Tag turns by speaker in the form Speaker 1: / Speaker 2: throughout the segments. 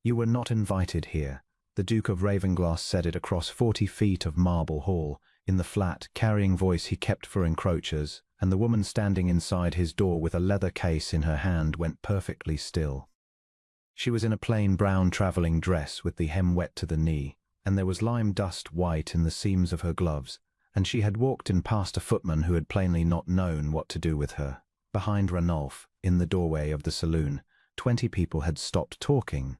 Speaker 1: You were not invited here. The Duke of Ravenglass said it across 40 feet of marble hall, in the flat, carrying voice he kept for encroachers, and the woman standing inside his door with a leather case in her hand went perfectly still. She was in a plain brown travelling dress with the hem wet to the knee, and there was lime dust white in the seams of her gloves, and she had walked in past a footman who had plainly not known what to do with her. Behind Ranulph, in the doorway of the saloon, 20 people had stopped talking.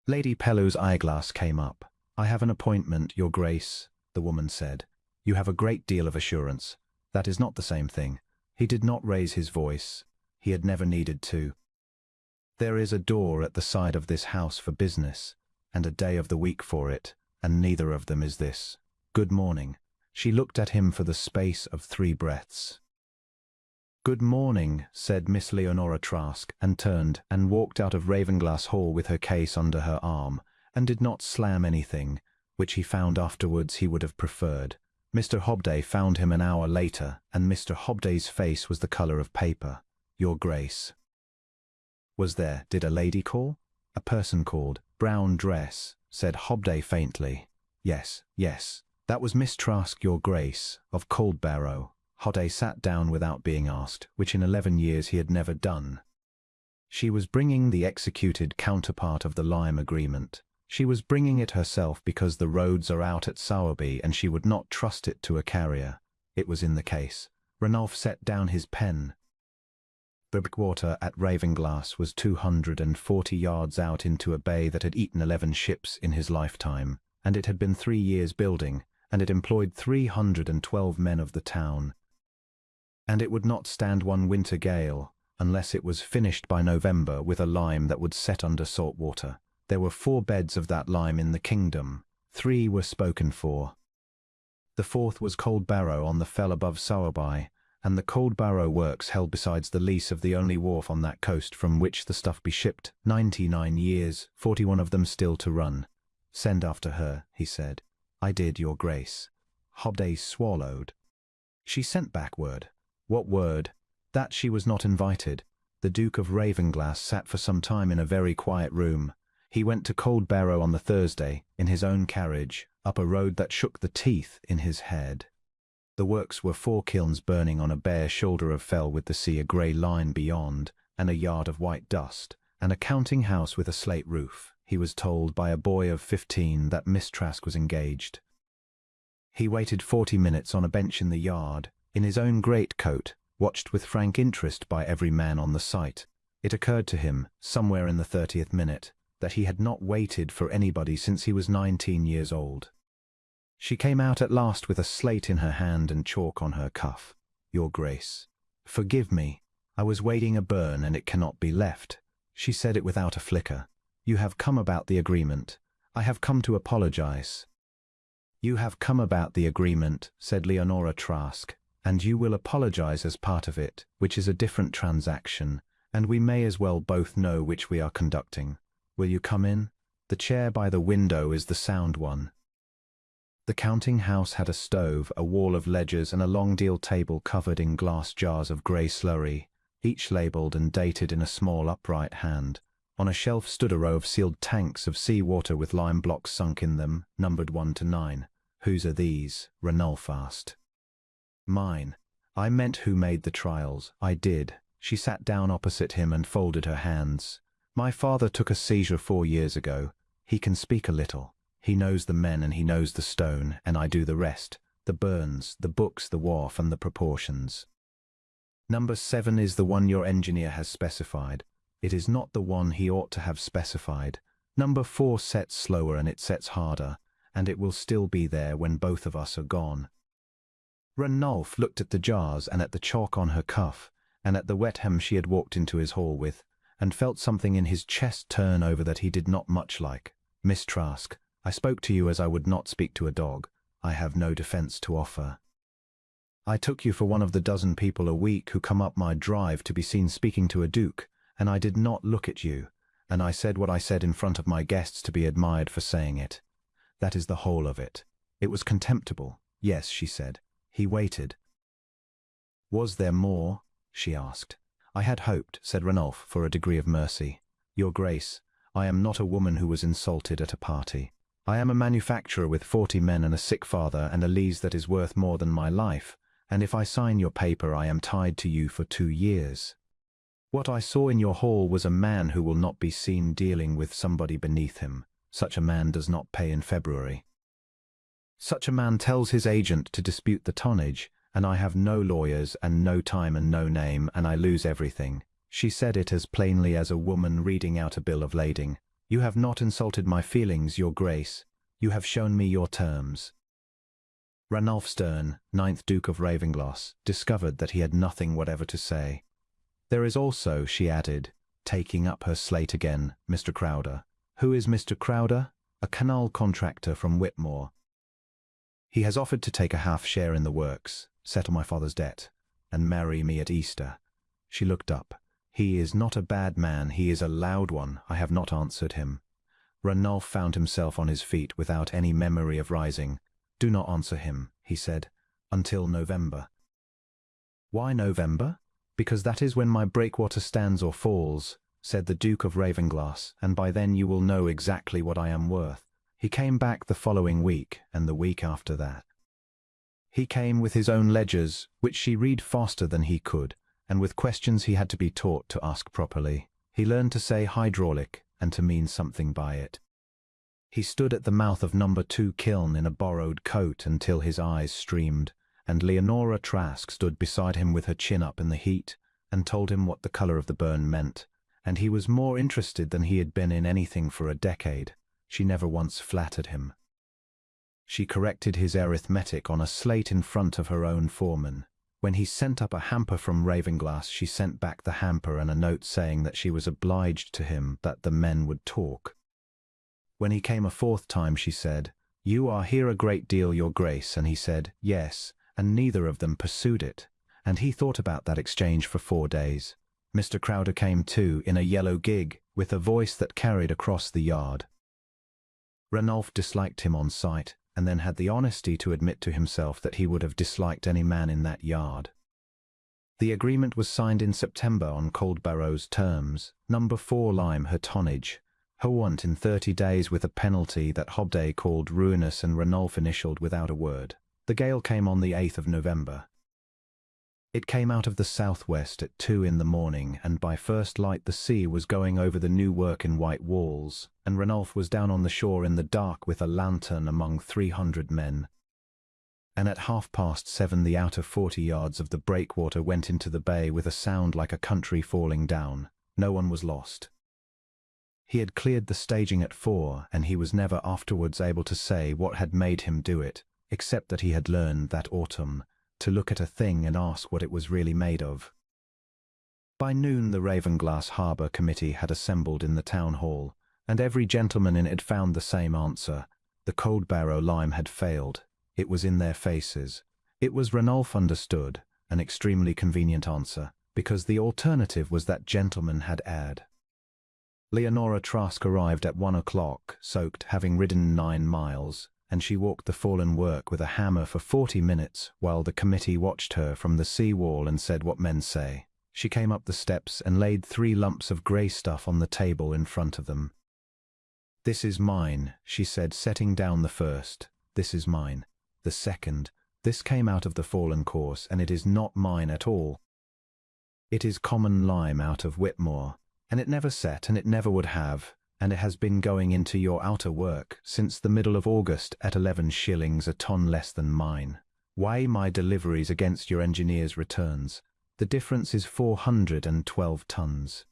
Speaker 1: Lady Pellou's eyeglass came up. "I have an appointment, Your Grace," the woman said. "You have a great deal of assurance. That is not the same thing." He did not raise his voice. He had never needed to. "There is a door at the side of this house for business, and a day of the week for it, and neither of them is this. Good morning." She looked at him for the space of 3 breaths. "Good morning," said Miss Leonora Trask, and turned and walked out of Ravenglass Hall with her case under her arm, and did not slam anything, which he found afterwards he would have preferred. Mr. Hobday found him an hour later, and Mr. Hobday's face was the colour of paper. "Your Grace." "Was there? Did a lady call?" "A person called. Brown dress," said Hobday faintly. Yes. That was Miss Trask, Your Grace, of Coldbarrow." Hobday sat down without being asked, which in 11 years he had never done. She was bringing the executed counterpart of the Lyme agreement. She was bringing it herself because the roads are out at Sowerby and she would not trust it to a carrier. It was in the case. Ranulph set down his pen. The breakwater at Ravenglass was 240 yards out into a bay that had eaten 11 ships in his lifetime, and it had been 3 years building, and it employed 312 men of the town. And it would not stand one winter gale, unless it was finished by November with a lime that would set under salt water. There were 4 beds of that lime in the kingdom. 3 were spoken for. The 4th was Coldbarrow on the fell above Sowerby, and the Coldbarrow works held besides the lease of the only wharf on that coast from which the stuff be shipped. 99 years, 41 of them still to run. "Send after her," he said. "I did, Your Grace." Hobday swallowed. She sent back word. What word? That she was not invited. The Duke of Ravenglass sat for some time in a very quiet room. He went to Coldbarrow on the Thursday, in his own carriage, up a road that shook the teeth in his head. The works were 4 kilns burning on a bare shoulder of fell with the sea a grey line beyond, and a yard of white dust, and a counting house with a slate roof. He was told by a boy of 15 that Miss Trask was engaged. He waited 40 minutes on a bench in the yard, in his own greatcoat, watched with frank interest by every man on the sight. It occurred to him, somewhere in the 30th minute, that he had not waited for anybody since he was 19 years old. She came out at last with a slate in her hand and chalk on her cuff. "Your Grace." "Forgive me. I was waiting a burn and it cannot be left." She said it without a flicker. "You have come about the agreement. I have come to apologize." "You have come about the agreement," said Leonora Trask, "and you will apologize as part of it, which is a different transaction, and we may as well both know which we are conducting. Will you come in? The chair by the window is the sound one." The counting house had a stove, a wall of ledgers, and a long deal table covered in glass jars of grey slurry, each labelled and dated in a small upright hand. On a shelf stood a row of sealed tanks of sea water with lime blocks sunk in them, numbered 1 to 9. "Whose are these?" Ranulph asked. "Mine. I meant who made the trials. I did." She sat down opposite him and folded her hands. "My father took a seizure 4 years ago. He can speak a little. He knows the men and he knows the stone, and I do the rest. The burns, the books, the wharf, and the proportions. Number 7 is the one your engineer has specified. It is not the one he ought to have specified. Number 4 sets slower and it sets harder, and it will still be there when both of us are gone." Ranulph looked at the jars and at the chalk on her cuff, and at the wet hem she had walked into his hall with, and felt something in his chest turn over that he did not much like. "Miss Trask, I spoke to you as I would not speak to a dog. I have no defence to offer. I took you for one of the dozen people a week who come up my drive to be seen speaking to a duke, and I did not look at you, and I said what I said in front of my guests to be admired for saying it. That is the whole of it. It was contemptible." "Yes," she said. He waited. "Was there more?" she asked. "I had hoped," said Ranulph, "for a degree of mercy. Your Grace, I am not a woman who was insulted at a party. I am a manufacturer with 40 men and a sick father and a lease that is worth more than my life, and if I sign your paper I am tied to you for 2 years. What I saw in your hall was a man who will not be seen dealing with somebody beneath him. Such a man does not pay in February. Such a man tells his agent to dispute the tonnage, and I have no lawyers and no time and no name, and I lose everything. She said it as plainly as a woman reading out a bill of lading. You have not insulted my feelings, your grace. You have shown me your terms. Ranulf Stern, 9th Duke of Ravenglass, discovered that he had nothing whatever to say. There is also, she added, taking up her slate again, Mr. Crowder. Who is Mr. Crowder? A canal contractor from Whitmore. He has offered to take a half share in the works, settle my father's debt, and marry me at Easter. She looked up. He is not a bad man, he is a loud one. I have not answered him. Ranulf found himself on his feet without any memory of rising. Do not answer him, he said, until November. Why November? Because that is when my breakwater stands or falls, said the Duke of Ravenglass, and by then you will know exactly what I am worth. He came back the following week, and the week after that. He came with his own ledgers, which she read faster than he could, and with questions he had to be taught to ask properly. He learned to say hydraulic, and to mean something by it. He stood at the mouth of No. 2 kiln in a borrowed coat until his eyes streamed, and Leonora Trask stood beside him with her chin up in the heat, and told him what the colour of the burn meant, and he was more interested than he had been in anything for a decade. She never once flattered him. She corrected his arithmetic on a slate in front of her own foreman. When he sent up a hamper from Ravenglass, she sent back the hamper and a note saying that she was obliged to him, that the men would talk. When he came a 4th time, she said, "You are here a great deal, your grace," and he said, "Yes," and neither of them pursued it, and he thought about that exchange for 4 days. Mr. Crowder came too, in a yellow gig, with a voice that carried across the yard. Ranulf disliked him on sight, and then had the honesty to admit to himself that he would have disliked any man in that yard. The agreement was signed in September on Coldbarrow's terms, No. 4 lime her tonnage, her want in 30 days with a penalty that Hobday called ruinous and Ranulf initialed without a word. The gale came on the 8th of November. It came out of the southwest at 2 in the morning, and by first light the sea was going over the new work in white walls, and Ranulf was down on the shore in the dark with a lantern among 300 men. And at 7:30 the outer 40 yards of the breakwater went into the bay with a sound like a country falling down. No one was lost. He had cleared the staging at 4, and he was never afterwards able to say what had made him do it, except that he had learned that autumn to look at a thing and ask what it was really made of. By noon the Ravenglass Harbour Committee had assembled in the town hall, and every gentleman in it had found the same answer. The Coldbarrow lime had failed. It was in their faces. It was, Ranulf understood, an extremely convenient answer, because the alternative was that gentleman had erred. Leonora Trask arrived at 1 o'clock, soaked, having ridden 9 miles, and she walked the fallen work with a hammer for 40 minutes, while the committee watched her from the sea wall and said what men say. She came up the steps and laid 3 lumps of grey stuff on the table in front of them. "This is mine," she said, setting down the first. "This is mine. The second. This came out of the fallen course, and it is not mine at all. It is common lime out of Whitmore, and it never set, and it never would have, and it has been going into your outer work since the middle of August at 11 shillings a ton less than mine. Weigh my deliveries against your engineer's returns. The difference is 412 tons.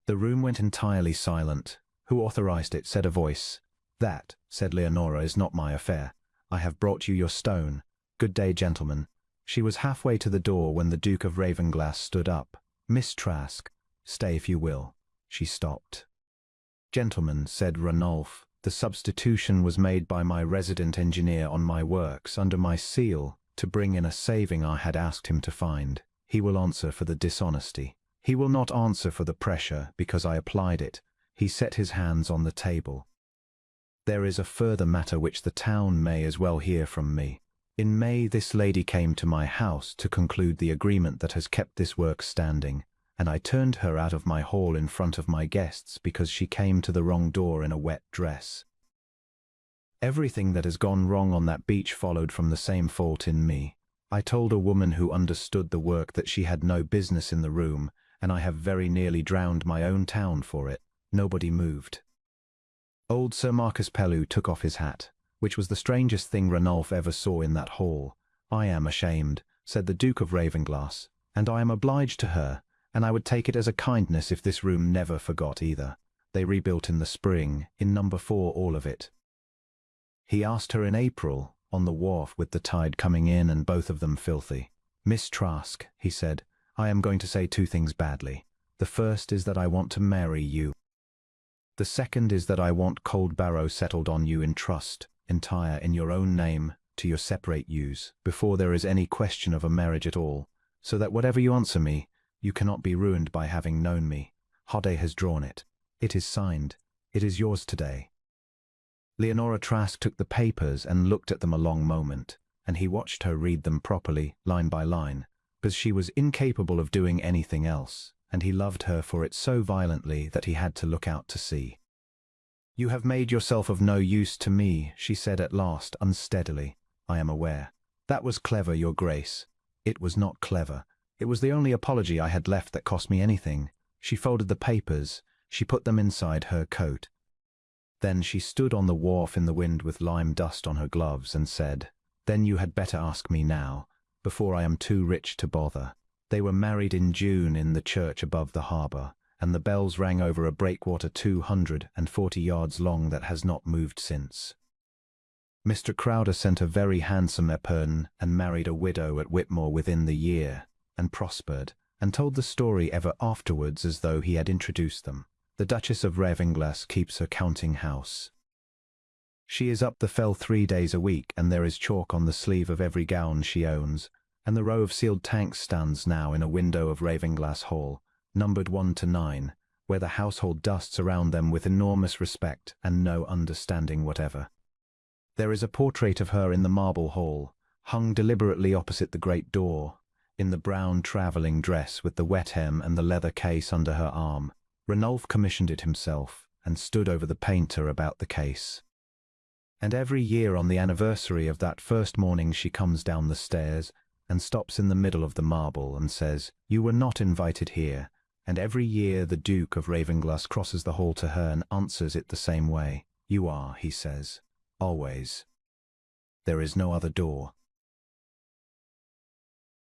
Speaker 1: The room went entirely silent. "Who authorized it?" said a voice. "That," said Leonora, "is not my affair. I have brought you your stone. Good day, gentlemen." She was halfway to the door when the Duke of Ravenglass stood up. "Miss Trask, stay if you will." She stopped. "Gentlemen," said Ranulf, "the substitution was made by my resident engineer on my works under my seal to bring in a saving I had asked him to find. He will answer for the dishonesty. He will not answer for the pressure, because I applied it." He set his hands on the table. "There is a further matter which the town may as well hear from me. In May this lady came to my house to conclude the agreement that has kept this work standing, and I turned her out of my hall in front of my guests because she came to the wrong door in a wet dress. Everything that has gone wrong on that beach followed from the same fault in me. I told a woman who understood the work that she had no business in the room, and I have very nearly drowned my own town for it. Nobody moved. Old Sir Marcus Pellew took off his hat, which was the strangest thing Ranulph ever saw in that hall. "I am ashamed," said the Duke of Ravenglass, "and I am obliged to her, and I would take it as a kindness if this room never forgot either. They rebuilt in the spring, in number 4 all of it." He asked her in April, on the wharf with the tide coming in and both of them filthy. "Miss Trask," he said, "I am going to say 2 things badly. The first is that I want to marry you. The second is that I want Cold Barrow settled on you in trust, entire in your own name, to your separate use, before there is any question of a marriage at all, so that whatever you answer me, you cannot be ruined by having known me. Hodday has drawn it. It is signed. It is yours today." Leonora Trask took the papers and looked at them a long moment, and he watched her read them properly, line by line, because she was incapable of doing anything else, and he loved her for it so violently that he had to look out to sea. "You have made yourself of no use to me," she said at last, unsteadily. "I am aware. That was clever, Your Grace." "It was not clever. It was the only apology I had left that cost me anything." She folded the papers. She put them inside her coat. Then she stood on the wharf in the wind with lime dust on her gloves and said, "Then you had better ask me now, before I am too rich to bother." They were married in June in the church above the harbour, and the bells rang over a breakwater 240 yards long that has not moved since. Mr. Crowder sent a very handsome épergne and married a widow at Whitmore within the year, and prospered, and told the story ever afterwards as though he had introduced them. The Duchess of Ravenglass keeps her counting house. She is up the fell 3 days a week, and there is chalk on the sleeve of every gown she owns, and the row of sealed tanks stands now in a window of Ravenglass Hall, numbered 1 to 9, where the household dusts around them with enormous respect and no understanding whatever. There is a portrait of her in the marble hall, hung deliberately opposite the great door, in the brown travelling dress with the wet hem and the leather case under her arm. Ranulph commissioned it himself, and stood over the painter about the case. And every year on the anniversary of that first morning she comes down the stairs, and stops in the middle of the marble and says, "You were not invited here," and every year the Duke of Ravenglass crosses the hall to her and answers it the same way. "You are," he says, "always. There is no other door."